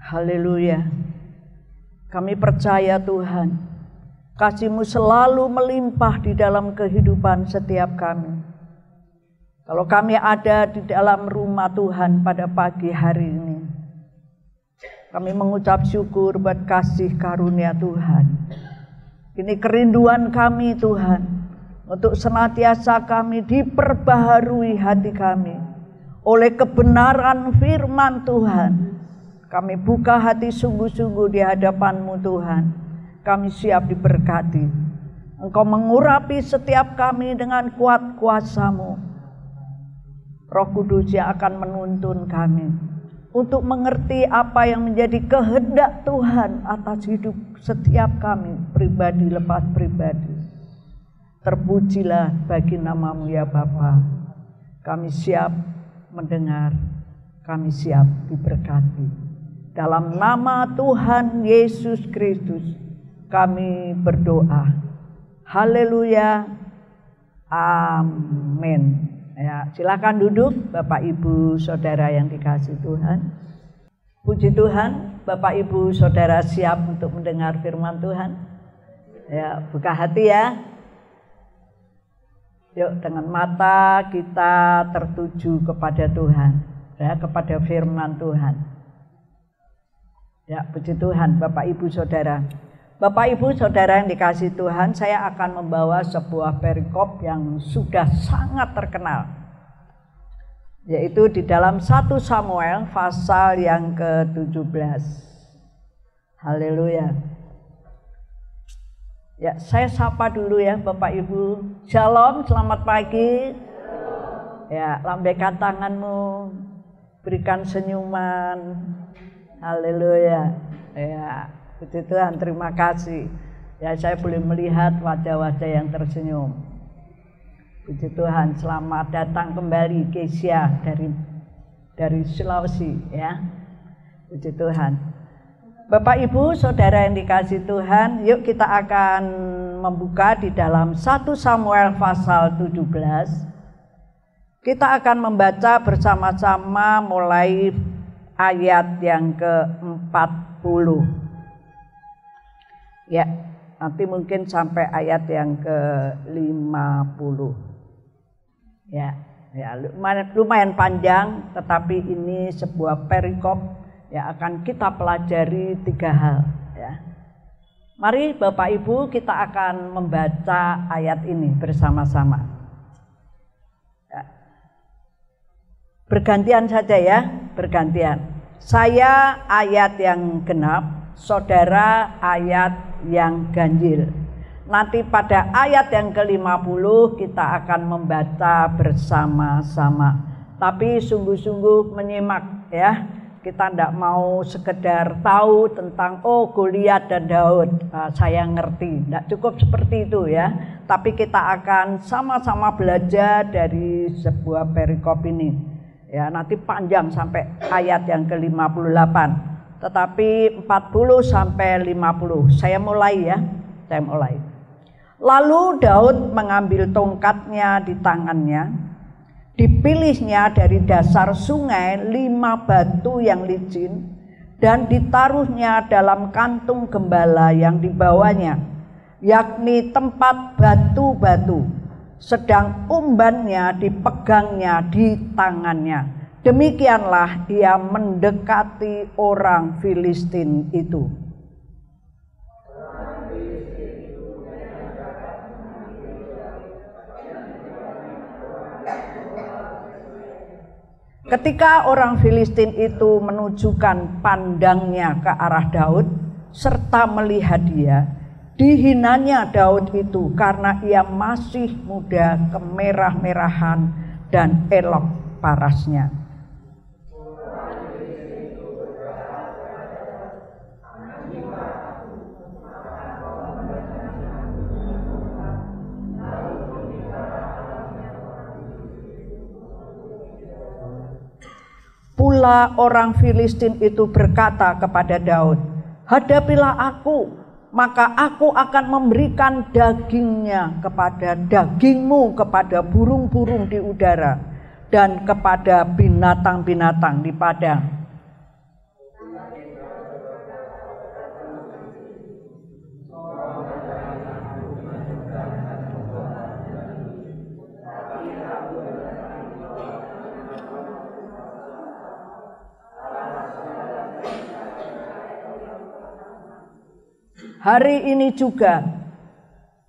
Haleluya. Kami percaya Tuhan, kasih-Mu selalu melimpah di dalam kehidupan setiap kami. Kalau kami ada di dalam rumah Tuhan pada pagi hari ini, kami mengucap syukur buat kasih karunia Tuhan. Ini kerinduan kami Tuhan, untuk senantiasa kami diperbaharui hati kami oleh kebenaran firman Tuhan. Kami buka hati sungguh-sungguh di hadapan-Mu Tuhan. Kami siap diberkati. Engkau mengurapi setiap kami dengan kuat kuasa-Mu. Roh Kudus yang akan menuntun kami untuk mengerti apa yang menjadi kehendak Tuhan atas hidup setiap kami, pribadi lepas pribadi. Terpujilah bagi nama-Mu ya Bapa. Kami siap mendengar, kami siap diberkati. Dalam nama Tuhan Yesus Kristus kami berdoa. Haleluya. Amin. Ya, silakan duduk Bapak Ibu Saudara yang dikasihi Tuhan. Puji Tuhan, Bapak Ibu Saudara siap untuk mendengar firman Tuhan? Ya, buka hati ya. Yuk, dengan mata kita tertuju kepada Tuhan, ya, kepada firman Tuhan. Ya, puji Tuhan Bapak Ibu Saudara. Bapak Ibu Saudara yang dikasihi Tuhan, saya akan membawa sebuah perikop yang sudah sangat terkenal. Yaitu di dalam 1 Samuel pasal yang ke-17. Haleluya. Ya, saya sapa dulu ya Bapak Ibu. Shalom, selamat pagi. Ya, lambaikan tanganmu, berikan senyuman. Haleluya. Ya, puji Tuhan, terima kasih. Ya, saya boleh melihat wajah-wajah yang tersenyum. Puji Tuhan, selamat datang kembali Kesia dari Sulawesi ya. Puji Tuhan. Bapak Ibu Saudara yang dikasihi Tuhan, yuk kita akan membuka di dalam 1 Samuel pasal 17. Kita akan membaca bersama-sama mulai ayat yang ke-40. Ya, nanti mungkin sampai ayat yang ke-50. Ya, lumayan panjang, tetapi ini sebuah perikop yang akan kita pelajari 3 hal. Ya. Mari Bapak Ibu kita akan membaca ayat ini bersama-sama. Ya. Bergantian saja ya, bergantian. Saya ayat yang genap, saudara ayat yang ganjil. Nanti pada ayat yang ke-50 kita akan membaca bersama-sama. Tapi sungguh-sungguh menyimak ya. Kita tidak mau sekedar tahu tentang Goliat dan Daud, saya ngerti. Tidak cukup seperti itu ya. Tapi kita akan sama-sama belajar dari sebuah perikop ini. Ya, nanti panjang sampai ayat yang ke-58. Tetapi 40 sampai 50. Saya mulai ya. Saya mulai. Lalu Daud mengambil tongkatnya di tangannya, dipilihnya dari dasar sungai 5 batu yang licin, dan ditaruhnya dalam kantung gembala yang dibawanya, yakni tempat batu-batu, sedang umbannya dipegangnya di tangannya. Demikianlah dia mendekati orang Filistin itu. Ketika orang Filistin itu menunjukkan pandangnya ke arah Daud serta melihat dia, dihinanya Daud itu karena ia masih muda, kemerah-merahan dan elok parasnya. Pula orang Filistin itu berkata kepada Daud, "Hadapilah aku, maka aku akan memberikan dagingmu kepada burung-burung di udara dan kepada binatang-binatang di padang." Hari ini juga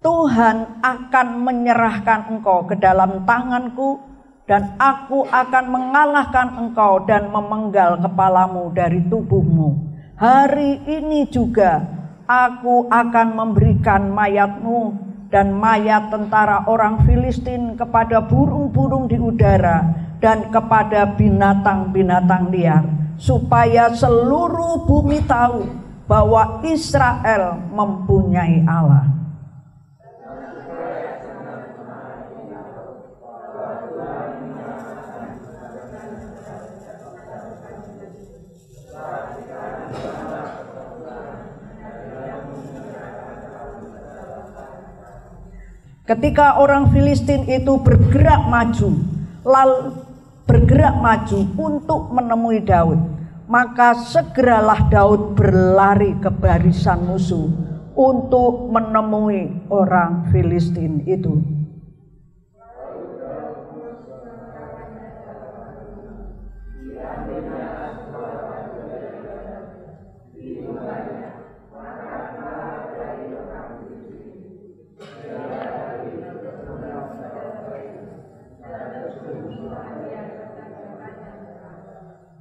Tuhan akan menyerahkan engkau ke dalam tanganku, dan aku akan mengalahkan engkau dan memenggal kepalamu dari tubuhmu. Hari ini juga aku akan memberikan mayatmu dan mayat tentara orang Filistin kepada burung-burung di udara dan kepada binatang-binatang liar, supaya seluruh bumi tahu bahwa Israel mempunyai Allah. Ketika orang Filistin itu bergerak maju untuk menemui Daud, maka segeralah Daud berlari ke barisan musuh untuk menemui orang Filistin itu.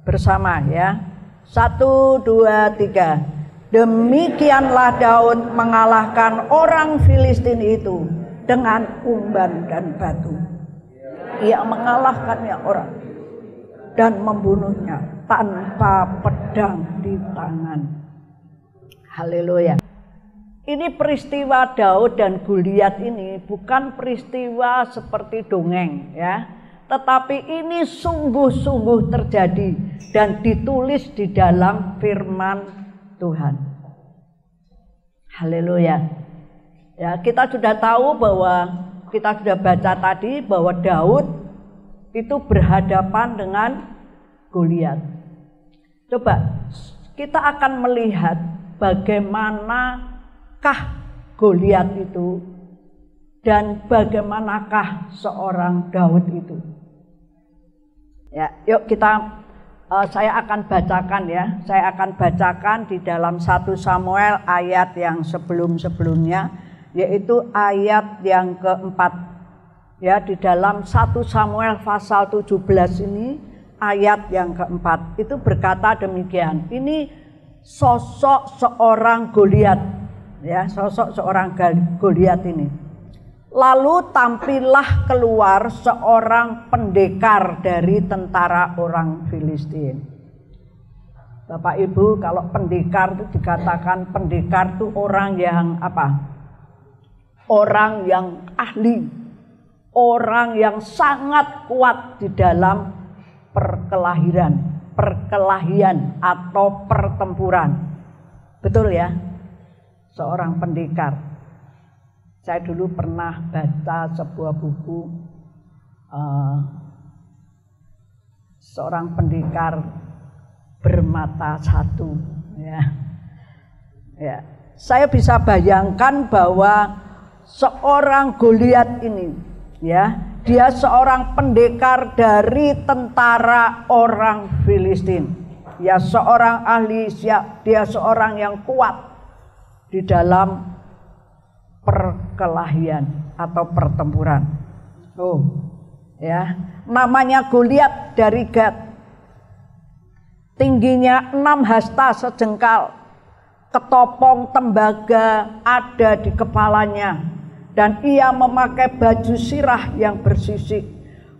Bersama ya, 1, 2, 3. Demikianlah Daud mengalahkan orang Filistin itu dengan umban dan batu. Ia mengalahkannya orang dan membunuhnya tanpa pedang di tangan. Haleluya. Ini peristiwa Daud dan Goliat ini bukan peristiwa seperti dongeng ya. Tetapi ini sungguh-sungguh terjadi dan ditulis di dalam firman Tuhan. Haleluya. Ya, kita sudah tahu bahwa kita sudah baca tadi bahwa Daud itu berhadapan dengan Goliat. Coba kita akan melihat bagaimanakah Goliat itu dan bagaimanakah seorang Daud itu. Ya, yuk saya akan bacakan ya. Saya akan bacakan di dalam 1 Samuel ayat yang sebelum-sebelumnya, yaitu ayat yang keempat. Ya, di dalam 1 Samuel pasal 17 ini ayat yang keempat itu berkata demikian. Ini sosok seorang Goliat, ya, sosok seorang Goliat ini. Lalu tampillah keluar seorang pendekar dari tentara orang Filistin. Bapak Ibu, kalau pendekar itu dikatakan pendekar itu orang yang apa? Orang yang ahli, orang yang sangat kuat di dalam perkelahian atau pertempuran. Betul ya? Seorang pendekar. Saya dulu pernah baca sebuah buku seorang pendekar bermata satu, ya. Ya, saya bisa bayangkan bahwa seorang Goliat ini, ya, dia seorang pendekar dari tentara orang Filistin. Ya, seorang ahli, dia seorang yang kuat di dalam perkelahian atau pertempuran. Oh, ya, namanya Goliat dari Gat. Tingginya 6 hasta sejengkal, ketopong tembaga ada di kepalanya, dan ia memakai baju sirah yang bersisik.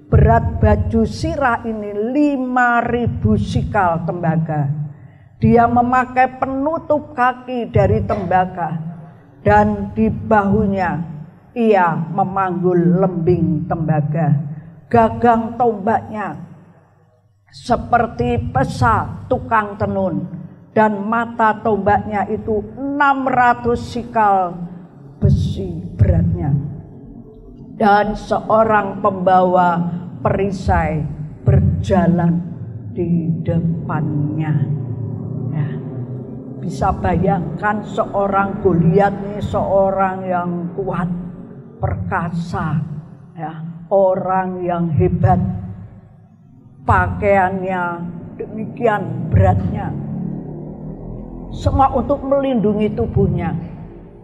Berat baju sirah ini 5.000 sikal tembaga. Dia memakai penutup kaki dari tembaga, dan di bahunya ia memanggul lembing tembaga. Gagang tombaknya seperti pesa tukang tenun, dan mata tombaknya itu 600 sikal besi beratnya. Dan seorang pembawa perisai berjalan di depannya. Ya, bisa bayangkan seorang Goliat ini seorang yang kuat, perkasa, ya, orang yang hebat. Pakaiannya demikian beratnya, semua untuk melindungi tubuhnya.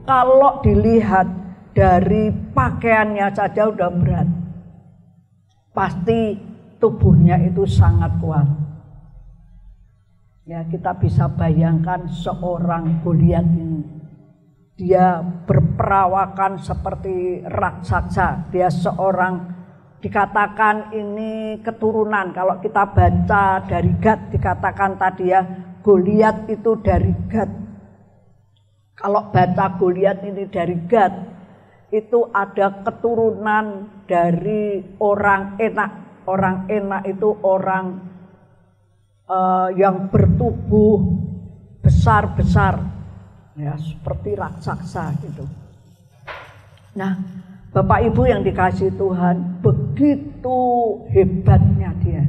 Kalau dilihat dari pakaiannya saja udah berat, pasti tubuhnya itu sangat kuat. Ya, kita bisa bayangkan seorang Goliat ini, dia berperawakan seperti raksasa. Dia seorang, dikatakan ini keturunan, kalau kita baca dari Gad dikatakan tadi ya, Goliat itu dari Gad. Kalau baca Goliat ini dari Gad, itu ada keturunan dari orang Enak. Orang Enak itu orang yang bertubuh besar-besar, ya, seperti raksasa gitu. Nah, Bapak Ibu yang dikasihi Tuhan, begitu hebatnya dia,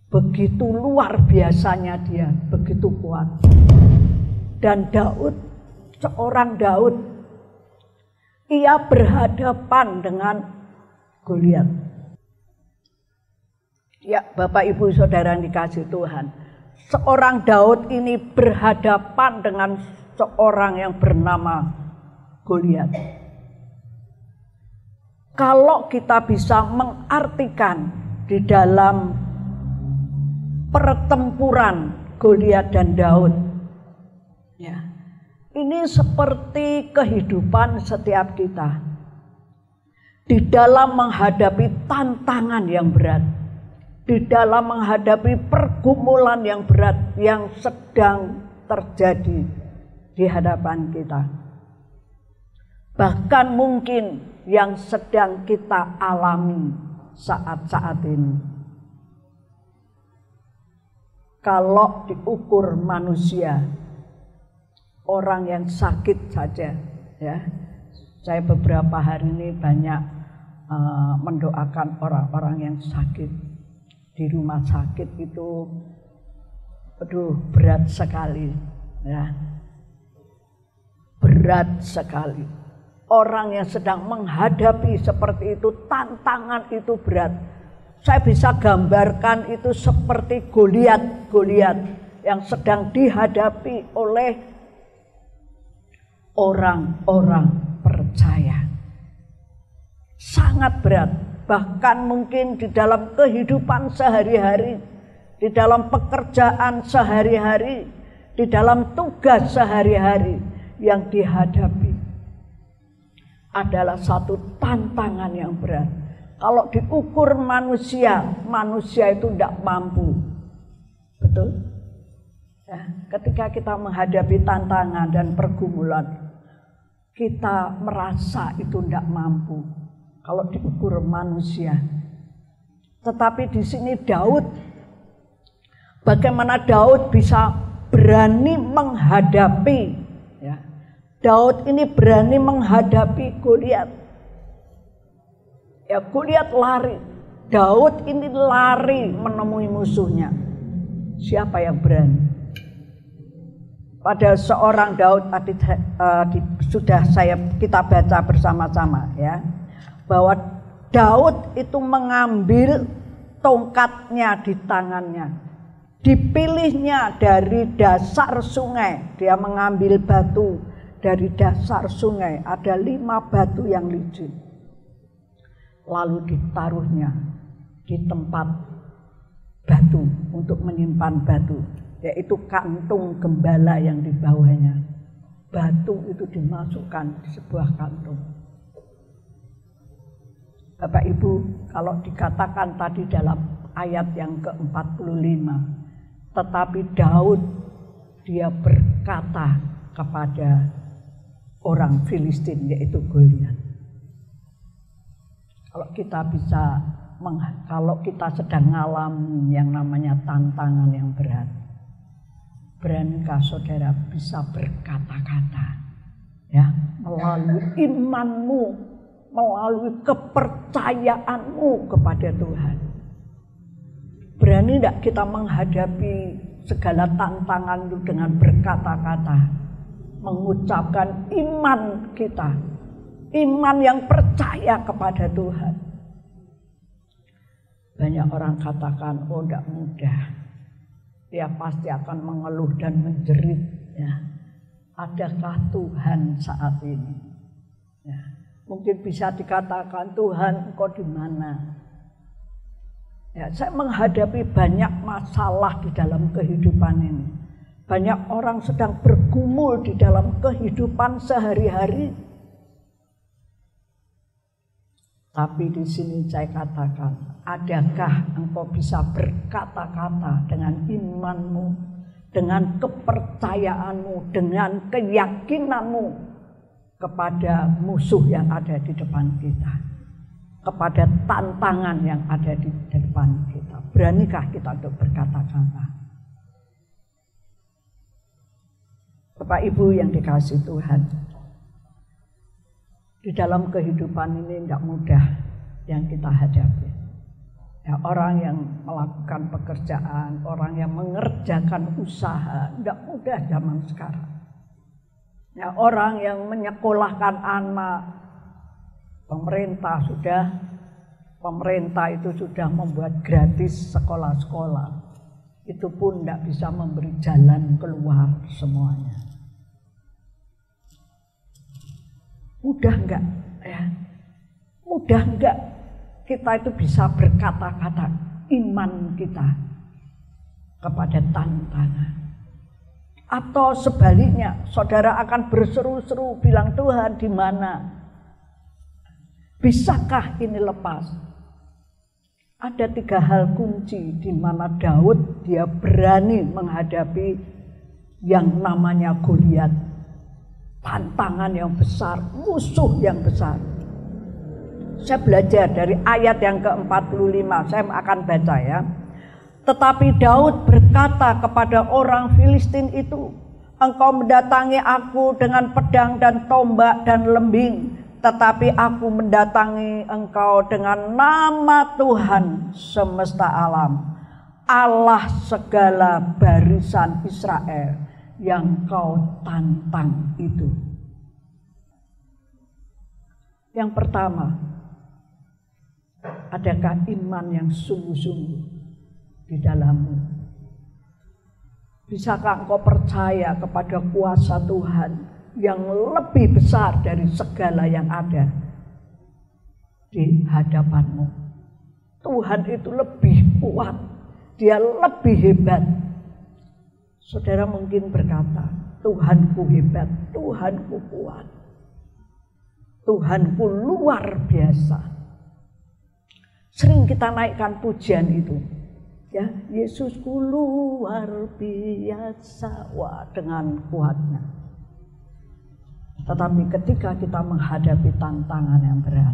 begitu luar biasanya dia, begitu kuat. Dan Daud, seorang Daud, ia berhadapan dengan Goliat. Ya, Bapak Ibu Saudara yang dikasihi Tuhan, seorang Daud ini berhadapan dengan seorang yang bernama Goliat. Kalau kita bisa mengartikan di dalam pertempuran Goliat dan Daud, ya, ini seperti kehidupan setiap kita di dalam menghadapi tantangan yang berat, di dalam menghadapi pergumulan yang berat yang sedang terjadi di hadapan kita. Bahkan mungkin yang sedang kita alami saat-saat ini. Kalau diukur manusia, orang yang sakit saja, ya. Saya beberapa hari ini banyak mendoakan orang-orang yang sakit di rumah sakit itu, aduh, berat sekali, ya. Berat sekali. Orang yang sedang menghadapi seperti itu, tantangan itu berat. Saya bisa gambarkan itu seperti Goliat yang sedang dihadapi oleh orang-orang percaya. Sangat berat. bahkan mungkin di dalam kehidupan sehari-hari, di dalam pekerjaan sehari-hari, di dalam tugas sehari-hari yang dihadapi adalah satu tantangan yang berat. Kalau diukur manusia, manusia itu tidak mampu. Betul? Ya, ketika kita menghadapi tantangan dan pergumulan, kita merasa itu tidak mampu kalau diukur manusia. Tetapi di sini Daud, bagaimana Daud bisa berani menghadapi, ya. Daud ini berani menghadapi Goliat. Ya, Goliat lari, Daud ini lari menemui musuhnya. Siapa yang berani? Pada seorang Daud tadi sudah kita baca bersama-sama, ya, bahwa Daud itu mengambil tongkatnya di tangannya, dipilihnya dari dasar sungai. Dia mengambil batu dari dasar sungai, ada 5 batu yang licin, lalu ditaruhnya di tempat batu untuk menyimpan batu, yaitu kantung gembala yang di bawahnya. Batu itu dimasukkan di sebuah kantung. Bapak Ibu, kalau dikatakan tadi dalam ayat yang ke-45, tetapi Daud dia berkata kepada orang Filistin, yaitu Goliat. Kalau kita sedang ngalamin yang namanya tantangan yang berat, beranikah saudara bisa berkata-kata, ya, melalui imanmu, melalui kepercayaanmu kepada Tuhan? Berani tidak kita menghadapi segala tantangan itu dengan berkata-kata, mengucapkan iman kita, iman yang percaya kepada Tuhan? Banyak orang katakan, oh tidak mudah, dia pasti akan mengeluh dan menjerit, ya. Adakah Tuhan saat ini? Ya. Mungkin bisa dikatakan, Tuhan engkau di mana? Ya, saya menghadapi banyak masalah di dalam kehidupan ini. Banyak orang sedang bergumul di dalam kehidupan sehari-hari. Tapi di sini saya katakan, adakah engkau bisa berkata-kata dengan imanmu, dengan kepercayaanmu, dengan keyakinanmu kepada musuh yang ada di depan kita, kepada tantangan yang ada di depan kita? Beranikah kita untuk berkata-kata? Bapak Ibu yang dikasihi Tuhan, di dalam kehidupan ini tidak mudah yang kita hadapi. Ya, orang yang melakukan pekerjaan, orang yang mengerjakan usaha, tidak mudah zaman sekarang. Ya, orang yang menyekolahkan anak, pemerintah itu sudah membuat gratis sekolah-sekolah. Itu pun tidak bisa memberi jalan keluar semuanya. Mudah enggak, ya? Mudah enggak kita itu bisa berkata-kata iman kita kepada tantangan? Atau sebaliknya, saudara akan berseru-seru bilang, Tuhan di mana? Bisakah ini lepas? Ada 3 hal kunci di mana Daud dia berani menghadapi yang namanya Goliat. Tantangan yang besar, musuh yang besar. Saya belajar dari ayat yang ke-45, saya akan baca, ya. Tetapi Daud berkata kepada orang Filistin itu, engkau mendatangi aku dengan pedang dan tombak dan lembing, tetapi aku mendatangi engkau dengan nama Tuhan semesta alam, Allah segala barisan Israel yang kau tantang itu. Yang pertama, adakah iman yang sungguh-sungguh di dalammu? Bisakah engkau percaya kepada kuasa Tuhan yang lebih besar dari segala yang ada di hadapanmu? Tuhan itu lebih kuat, dia lebih hebat. Saudara mungkin berkata, Tuhanku hebat, Tuhanku kuat, Tuhanku luar biasa. Sering kita naikkan pujian itu. Ya, Yesusku luar biasa, wah, dengan kuatnya. Tetapi ketika kita menghadapi tantangan yang berat,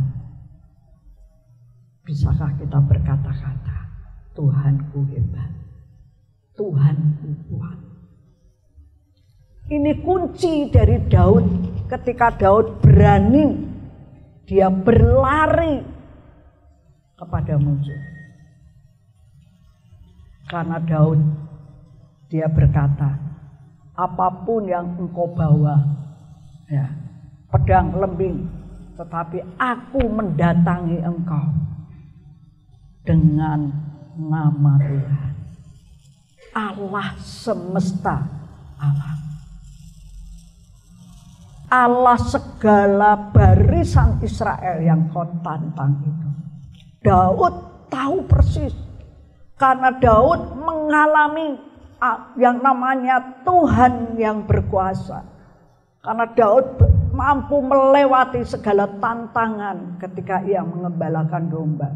bisakah kita berkata-kata, Tuhanku hebat, Tuhanku kuat. Ini kunci dari Daud. Ketika Daud berani, dia berlari kepada musuh. Karena Daud, dia berkata, apapun yang engkau bawa, ya, pedang, lembing, tetapi aku mendatangi engkau dengan nama Tuhan, Allah semesta alam, Allah segala barisan Israel yang kau tantang itu. Daud tahu persis, karena Daud mengalami yang namanya Tuhan yang berkuasa. Karena Daud mampu melewati segala tantangan ketika ia mengembalakan domba.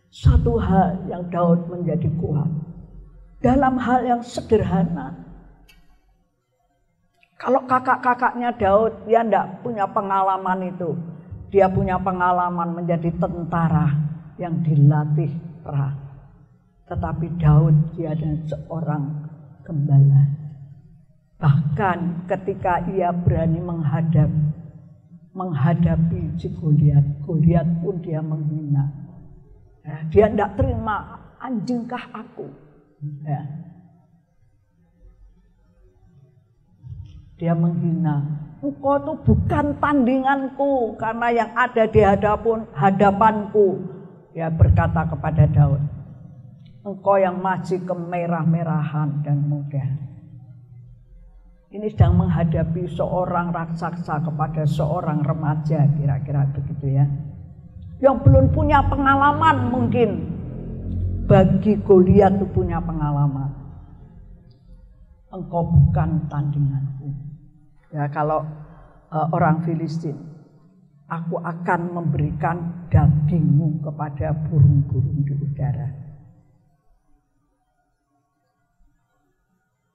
Satu hal yang Daud menjadi kuat dalam hal yang sederhana. Kalau kakak-kakaknya Daud, dia tidak punya pengalaman itu. Dia punya pengalaman menjadi tentara yang dilatih perang. Tetapi Daud, dia adalah seorang gembala. Bahkan ketika ia berani menghadapi si Goliat, Goliat pun dia menghina. Ya, dia tidak terima, anjingkah aku? Ya. Dia menghina, engkau itu bukan tandinganku, karena yang ada di hadapanku. Dia berkata kepada Daud, engkau yang masih kemerah-merahan dan muda. Ini sedang menghadapi seorang raksasa kepada seorang remaja, kira-kira begitu ya. Yang belum punya pengalaman mungkin. Bagi Goliat itu punya pengalaman. Engkau bukan tandinganku. Ya, kalau orang Filistin, aku akan memberikan dagingmu kepada burung-burung di udara.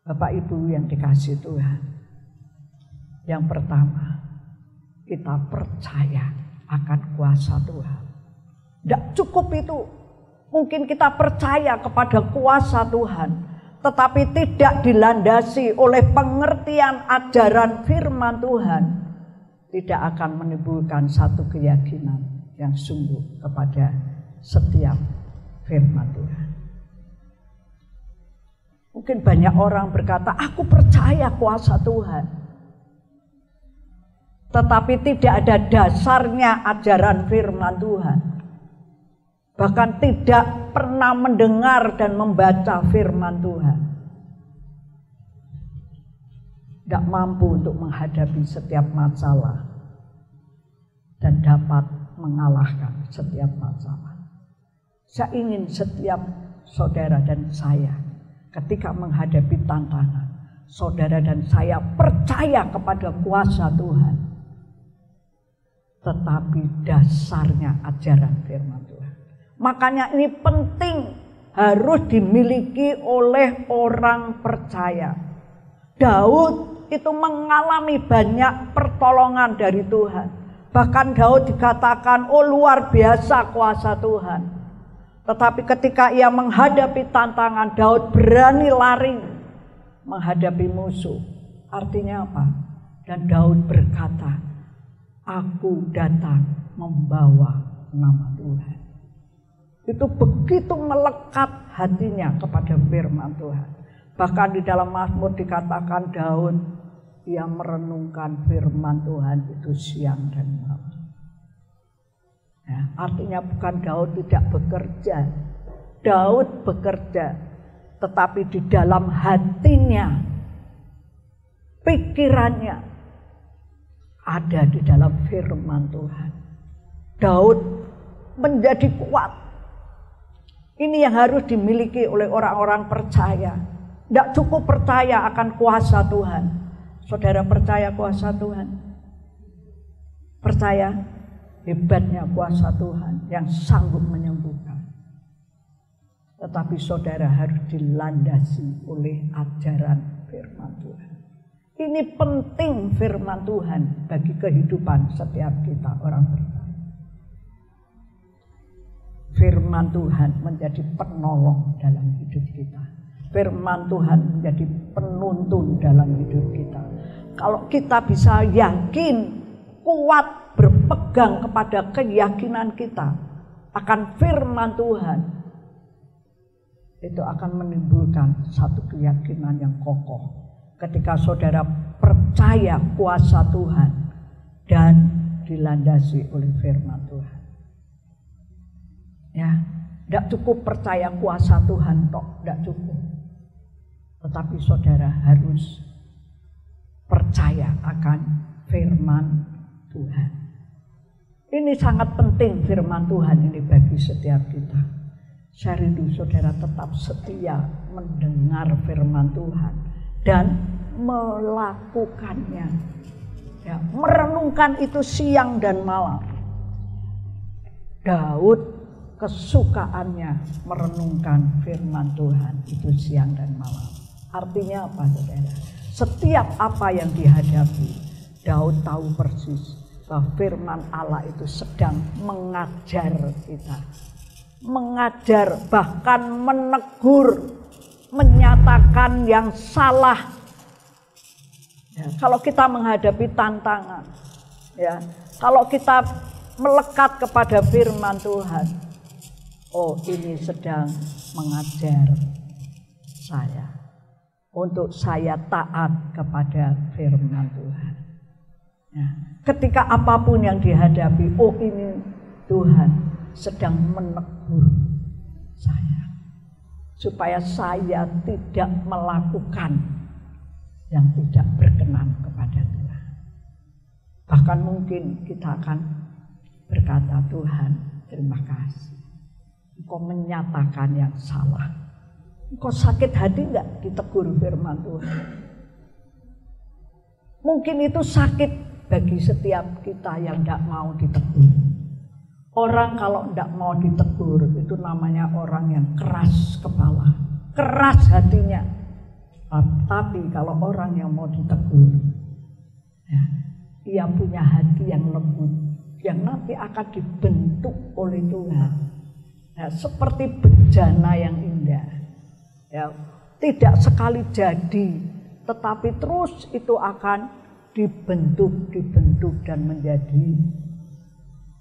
Bapak Ibu yang dikasihi Tuhan, yang pertama, kita percaya akan kuasa Tuhan. Tidak cukup itu. Mungkin kita percaya kepada kuasa Tuhan, tetapi tidak dilandasi oleh pengertian ajaran firman Tuhan, tidak akan menimbulkan satu keyakinan yang sungguh kepada setiap firman Tuhan. Mungkin banyak orang berkata, aku percaya kuasa Tuhan, tetapi tidak ada dasarnya ajaran firman Tuhan. Bahkan tidak pernah mendengar dan membaca firman Tuhan. Tidak mampu untuk menghadapi setiap masalah dan dapat mengalahkan setiap masalah. Saya ingin setiap saudara dan saya ketika menghadapi tantangan, saudara dan saya percaya kepada kuasa Tuhan, tetapi dasarnya ajaran firman Tuhan. Makanya ini penting, harus dimiliki oleh orang percaya. Daud itu mengalami banyak pertolongan dari Tuhan. Bahkan Daud dikatakan, oh luar biasa kuasa Tuhan. Tetapi ketika ia menghadapi tantangan, Daud berani lari menghadapi musuh. Artinya apa? Dan Daud berkata, aku datang membawa nama Tuhan. Itu begitu melekat hatinya kepada firman Tuhan. Bahkan di dalam Mazmur dikatakan Daud, ia merenungkan firman Tuhan itu siang dan malam. Ya, artinya bukan Daud tidak bekerja. Daud bekerja, tetapi di dalam hatinya, pikirannya ada di dalam firman Tuhan. Daud menjadi kuat. Ini yang harus dimiliki oleh orang-orang percaya. Tidak cukup percaya akan kuasa Tuhan. Saudara percaya kuasa Tuhan? Percaya hebatnya kuasa Tuhan yang sanggup menyembuhkan. Tetapi saudara harus dilandasi oleh ajaran firman Tuhan. Ini penting firman Tuhan bagi kehidupan setiap kita orang percaya. Firman Tuhan menjadi penolong dalam hidup kita. Firman Tuhan menjadi penuntun dalam hidup kita. Kalau kita bisa yakin, kuat, berpegang kepada keyakinan kita akan firman Tuhan, itu akan menimbulkan satu keyakinan yang kokoh. Ketika saudara percaya kuasa Tuhan dan dilandasi oleh firman Tuhan. Ya, tidak cukup percaya kuasa Tuhan tok, tidak cukup. Tetapi saudara harus percaya akan firman Tuhan. Ini sangat penting firman Tuhan ini bagi setiap kita. Saya rindu saudara tetap setia mendengar firman Tuhan dan melakukannya. Ya, merenungkan itu siang dan malam. Daud kesukaannya merenungkan firman Tuhan itu siang dan malam. Artinya apa saudara? Setiap apa yang dihadapi, Daud tahu persis bahwa firman Allah itu sedang mengajar kita. Mengajar, bahkan menegur, menyatakan yang salah. Ya, kalau kita menghadapi tantangan, ya, kalau kita melekat kepada firman Tuhan, oh ini sedang mengajar saya untuk saya taat kepada firman Tuhan. Ya, ketika apapun yang dihadapi, oh ini Tuhan sedang menegur saya supaya saya tidak melakukan yang tidak berkenan kepada Tuhan. Bahkan mungkin kita akan berkata, Tuhan terima kasih, Engkau menyatakan yang salah. Engkau sakit hati enggak ditegur firman Tuhan? Mungkin itu sakit bagi setiap kita yang tidak mau ditegur. Orang kalau tidak mau ditegur itu namanya orang yang keras kepala, keras hatinya. Tapi kalau orang yang mau ditegur, ya, ia punya hati yang lembut, yang nanti akan dibentuk oleh Tuhan. Ya, seperti bejana yang indah. Ya, tidak sekali jadi, tetapi terus itu akan dibentuk dan menjadi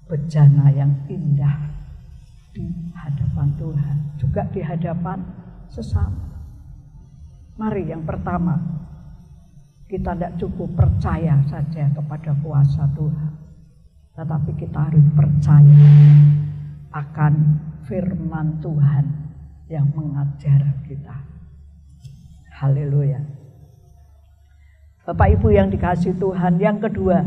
bejana yang indah di hadapan Tuhan, juga di hadapan sesama. Mari yang pertama, kita tidak cukup percaya saja kepada kuasa Tuhan, tetapi kita harus percaya akan firman Tuhan yang mengajar kita. Haleluya. Bapak Ibu yang dikasihi Tuhan, yang kedua,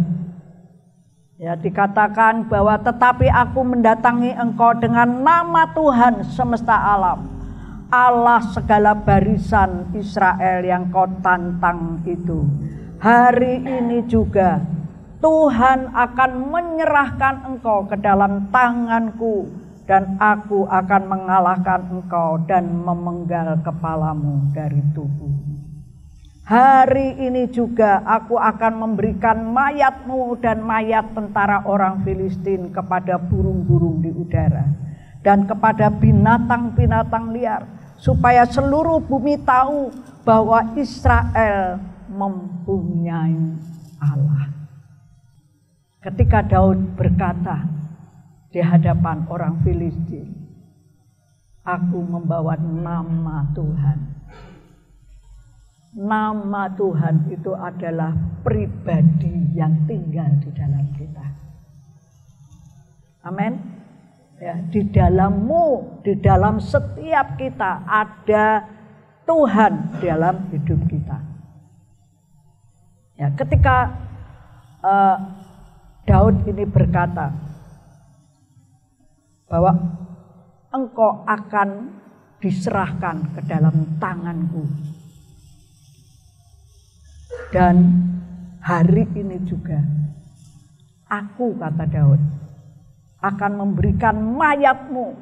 ya, dikatakan bahwa tetapi aku mendatangi engkau dengan nama Tuhan semesta alam, Allah segala barisan Israel yang kau tantang itu. Hari ini juga Tuhan akan menyerahkan engkau ke dalam tanganku, dan aku akan mengalahkan engkau dan memenggal kepalamu dari tubuhmu. Hari ini juga aku akan memberikan mayatmu dan mayat tentara orang Filistin kepada burung-burung di udara dan kepada binatang-binatang liar, supaya seluruh bumi tahu bahwa Israel mempunyai Allah. Ketika Daud berkata di hadapan orang Filistin, aku membawa nama Tuhan. Nama Tuhan itu adalah pribadi yang tinggal di dalam kita. Amin. Ya, di dalammu, di dalam setiap kita ada Tuhan dalam hidup kita. Ya, ketika Daud ini berkata, bahwa engkau akan diserahkan ke dalam tanganku. Dan hari ini juga aku, kata Daud, akan memberikan mayatmu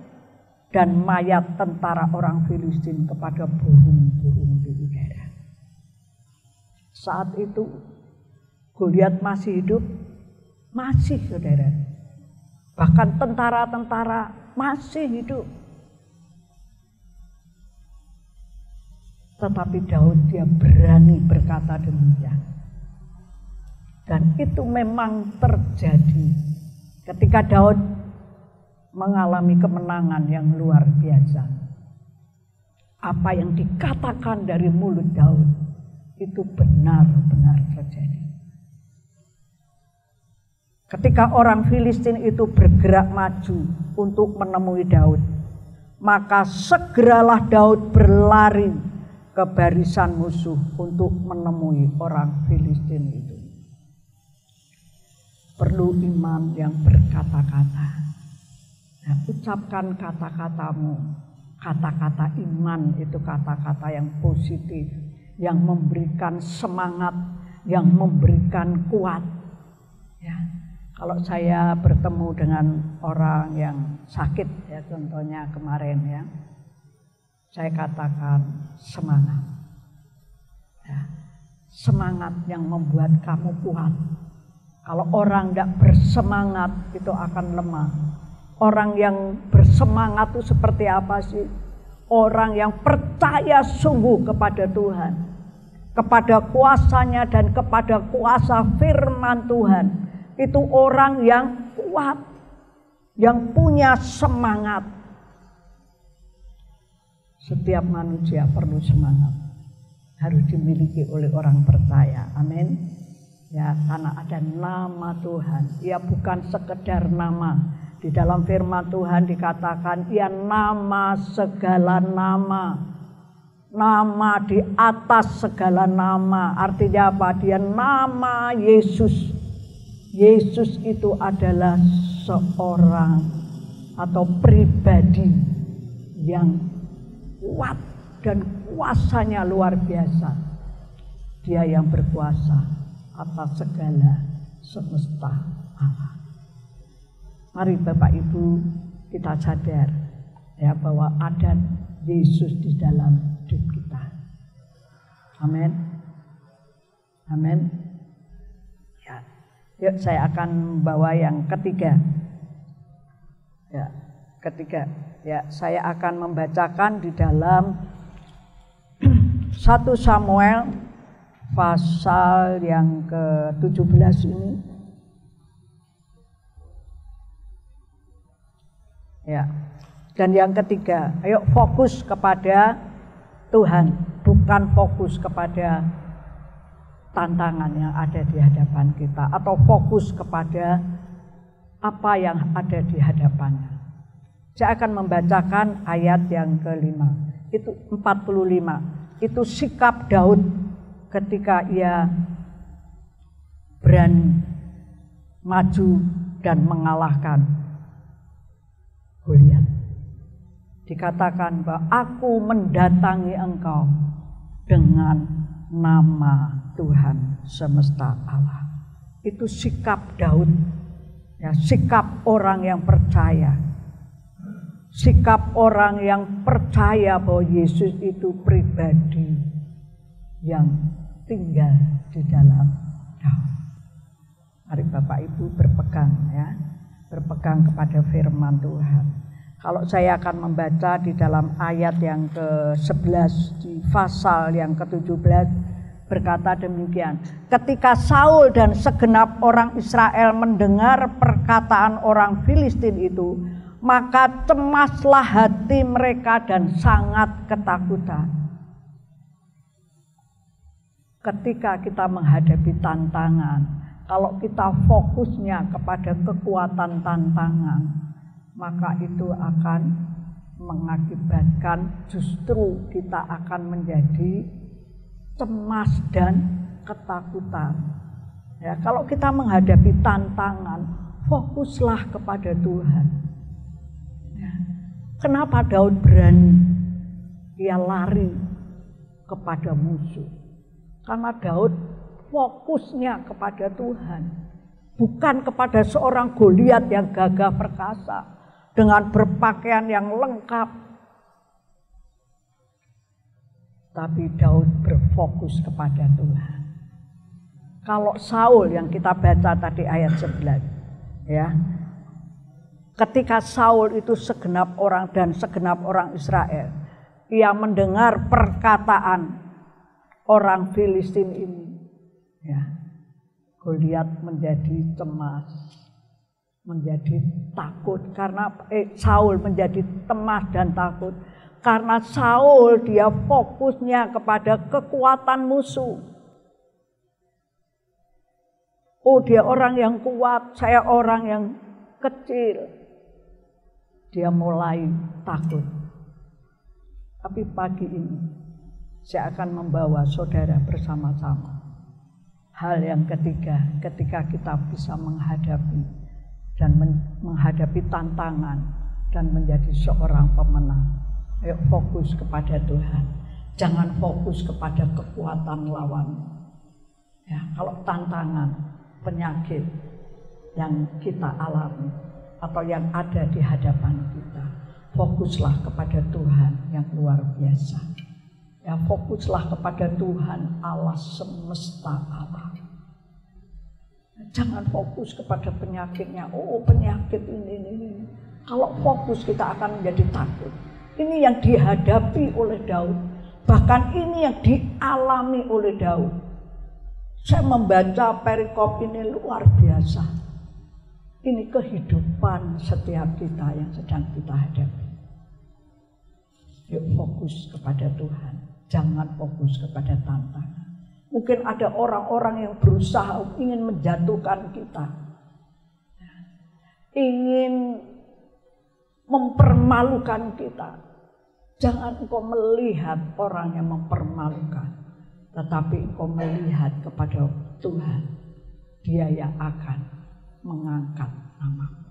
dan mayat tentara orang Filistin kepada burung-burung di udara. Saat itu Goliat masih hidup, masih saudara. Bahkan tentara-tentara masih hidup. Tetapi Daud dia berani berkata demikian. Dan itu memang terjadi ketika Daud mengalami kemenangan yang luar biasa. Apa yang dikatakan dari mulut Daud itu benar-benar terjadi. Ketika orang Filistin itu bergerak maju untuk menemui Daud, maka segeralah Daud berlari ke barisan musuh untuk menemui orang Filistin itu. Perlu iman yang berkata-kata. Nah, ucapkan kata-katamu. Kata-kata iman itu kata-kata yang positif, yang memberikan semangat, yang memberikan kuat. Ya. Kalau saya bertemu dengan orang yang sakit, ya contohnya kemarin ya, saya katakan semangat. Ya, semangat yang membuat kamu kuat. Kalau orang tidak bersemangat itu akan lemah. Orang yang bersemangat itu seperti apa sih? Orang yang percaya sungguh kepada Tuhan, kepada kuasanya dan kepada kuasa firman Tuhan. Itu orang yang kuat, yang punya semangat. Setiap manusia perlu semangat, harus dimiliki oleh orang percaya. Amin. Ya, karena ada nama Tuhan. Ia bukan sekedar nama. Di dalam firman Tuhan dikatakan ia nama segala nama. Nama di atas segala nama. Artinya apa? Dia nama Yesus. Yesus itu adalah seorang atau pribadi yang kuat dan kuasanya luar biasa. Dia yang berkuasa atas segala semesta Allah. Mari Bapak Ibu kita sadar ya bahwa ada Yesus di dalam hidup kita. Amin. Amin. Yuk saya akan membawa yang ketiga. Ya, ketiga. Ya, saya akan membacakan di dalam 1 Samuel pasal yang ke-17 ini. Ya. Dan yang ketiga, ayo fokus kepada Tuhan, bukan fokus kepada tantangan yang ada di hadapan kita atau fokus kepada apa yang ada di hadapannya. Saya akan membacakan ayat yang ke-5. Itu 45. Itu sikap Daud ketika ia berani maju dan mengalahkan Goliat. Dikatakan bahwa aku mendatangi engkau dengan nama Tuhan semesta Allah. Itu sikap Daud, ya, sikap orang yang percaya, sikap orang yang percaya bahwa Yesus itu pribadi yang tinggal di dalam Daud. Mari Bapak Ibu berpegang ya, berpegang kepada firman Tuhan. Kalau saya akan membaca di dalam ayat yang ke-11 di pasal yang ke-17 berkata demikian. Ketika Saul dan segenap orang Israel mendengar perkataan orang Filistin itu, maka cemaslah hati mereka dan sangat ketakutan. Ketika kita menghadapi tantangan, kalau kita fokusnya kepada kekuatan tantangan, maka itu akan mengakibatkan justru kita akan menjadi cemas dan ketakutan. Ya, kalau kita menghadapi tantangan, fokuslah kepada Tuhan. Kenapa Daud berani? Dia lari kepada musuh. Karena Daud fokusnya kepada Tuhan, bukan kepada seorang Goliat yang gagah perkasa dengan berpakaian yang lengkap. Tapi Daud berfokus kepada Tuhan. Kalau Saul yang kita baca tadi ayat 11, ya. Ketika Saul itu segenap orang dan segenap orang Israel, ia mendengar perkataan orang Filistin ini, ya. Goliat menjadi cemas, menjadi takut karena Saul menjadi cemas dan takut karena Saul dia fokusnya kepada kekuatan musuh. Oh, dia orang yang kuat, saya orang yang kecil. Dia mulai takut. Tapi pagi ini saya akan membawa saudara bersama-sama. Hal yang ketiga, ketika kita bisa menghadapi dan menghadapi tantangan dan menjadi seorang pemenang. Ayo fokus kepada Tuhan. Jangan fokus kepada kekuatan lawan. Ya, kalau tantangan, penyakit yang kita alami atau yang ada di hadapan kita, fokuslah kepada Tuhan yang luar biasa. Ya, fokuslah kepada Tuhan Allah semesta alam. Jangan fokus kepada penyakitnya. Oh, penyakit ini. Kalau fokus kita akan menjadi takut. Ini yang dihadapi oleh Daud. Bahkan ini yang dialami oleh Daud. Saya membaca perikop ini luar biasa. Ini kehidupan setiap kita yang sedang kita hadapi. Yuk fokus kepada Tuhan. Jangan fokus kepada tantangan. Mungkin ada orang-orang yang berusaha ingin menjatuhkan kita. Ingin mempermalukan kita. Jangan engkau melihat orang yang mempermalukan. Tetapi engkau melihat kepada Tuhan, Dia yang akan mengangkat namamu.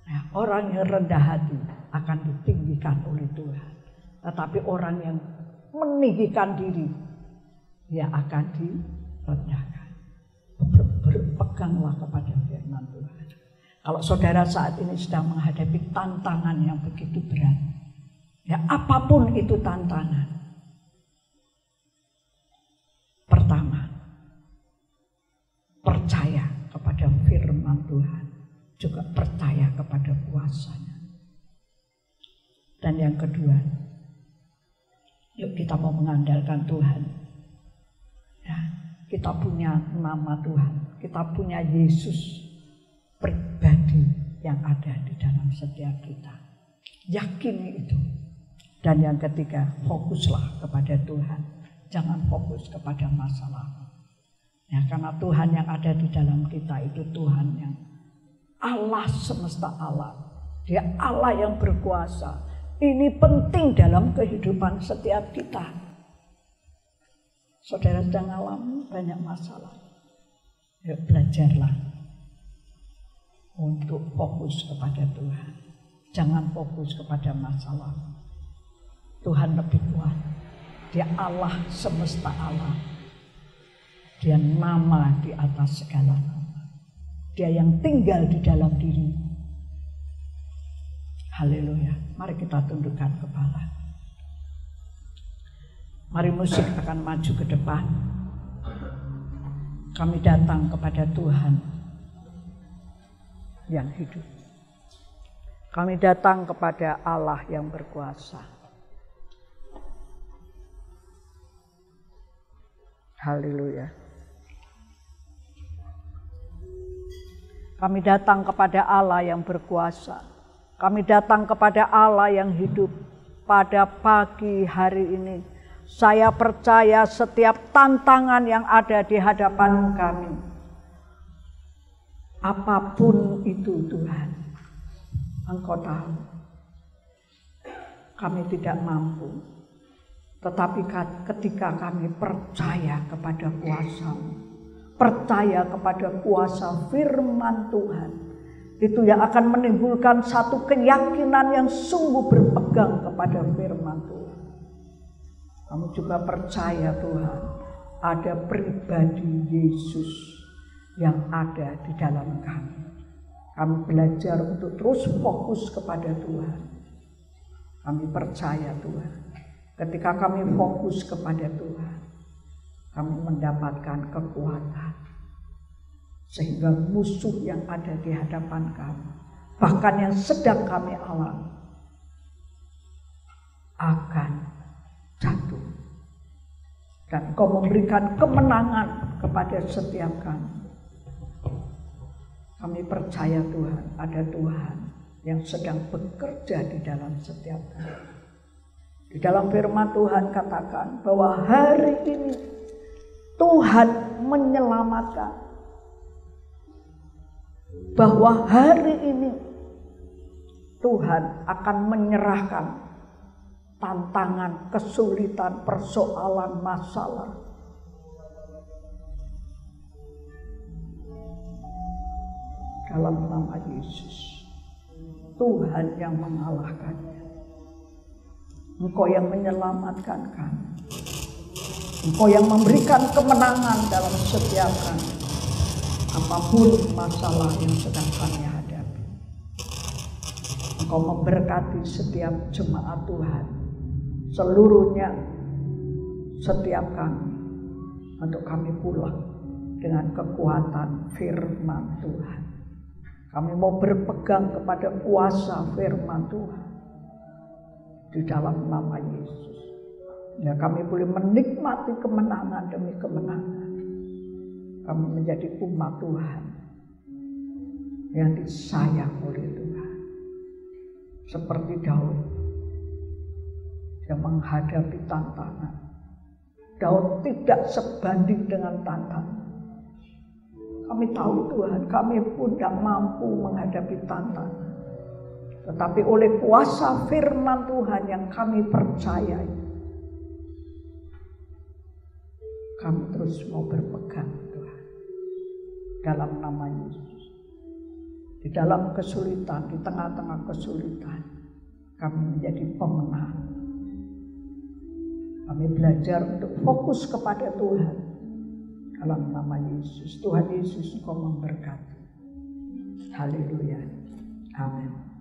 Ya, orang yang rendah hati akan ditinggikan oleh Tuhan. Tetapi orang yang meninggikan diri, dia akan direndahkan. Berpeganglah kepada firman Tuhan. Kalau saudara saat ini sedang menghadapi tantangan yang begitu berat, ya apapun itu tantangan. Pertama, percaya kepada firman Tuhan, juga percaya kepada kuasa-Nya. Dan yang kedua, yuk kita mau mengandalkan Tuhan. Ya, kita punya nama Tuhan, kita punya Yesus pribadi yang ada di dalam setiap kita. Yakini itu. Dan yang ketiga, fokuslah kepada Tuhan. Jangan fokus kepada masalah. Ya, karena Tuhan yang ada di dalam kita itu Tuhan yang Allah semesta alam. Dia Allah yang berkuasa. Ini penting dalam kehidupan setiap kita. Saudara sedang alami banyak masalah. Ya, belajarlah untuk fokus kepada Tuhan. Jangan fokus kepada masalah. Tuhan lebih kuat. Dia Allah semesta alam. Dia nama di atas segala nama. Dia yang tinggal di dalam diri. Haleluya. Mari kita tundukkan kepala. Mari musik akan maju ke depan. Kami datang kepada Tuhan yang hidup. Kami datang kepada Allah yang berkuasa. Haleluya. Kami datang kepada Allah yang berkuasa. Kami datang kepada Allah yang hidup. Pada pagi hari ini, saya percaya setiap tantangan yang ada di hadapan kami, apapun itu Tuhan, Engkau tahu. Kami tidak mampu. Tetapi ketika kami percaya kepada kuasa-Mu, percaya kepada kuasa firman Tuhan Itu yang akan menimbulkan satu keyakinan yang sungguh berpegang kepada firman Tuhan. Kamu juga percaya Tuhan, ada pribadi Yesus yang ada di dalam kami. Kami belajar untuk terus fokus kepada Tuhan. Kami percaya Tuhan, ketika kami fokus kepada Tuhan, kami mendapatkan kekuatan. Sehingga musuh yang ada di hadapan kami, bahkan yang sedang kami alami, akan jatuh. Dan Engkau memberikan kemenangan kepada setiap kami. Kami percaya Tuhan, ada Tuhan yang sedang bekerja di dalam setiap kami. Di dalam firman Tuhan katakan bahwa hari ini Tuhan menyelamatkan. Bahwa hari ini Tuhan akan menyerahkan tantangan, kesulitan, persoalan, masalah. Dalam nama Yesus, Tuhan yang mengalahkannya. Engkau yang menyelamatkan kami. Engkau yang memberikan kemenangan dalam setiap kami. Apapun masalah yang sedang kami hadapi, Engkau memberkati setiap jemaat Tuhan, seluruhnya, setiap kami, untuk kami pulang dengan kekuatan firman Tuhan. Kami mau berpegang kepada kuasa firman Tuhan di dalam nama Yesus. Ya, kami boleh menikmati kemenangan demi kemenangan. Kami menjadi umat Tuhan yang disayang oleh Tuhan. Seperti Daud yang menghadapi tantangan. Daud tidak sebanding dengan tantangan. Kami tahu Tuhan, kami pun tidak mampu menghadapi tantangan. Tetapi oleh kuasa firman Tuhan yang kami percayai, kami terus mau berpegang dalam nama Yesus. Di dalam kesulitan, di tengah-tengah kesulitan, kami menjadi pemenang. Kami belajar untuk fokus kepada Tuhan dalam nama Yesus. Tuhan Yesus, Engkau memberkati. Haleluya. Amin.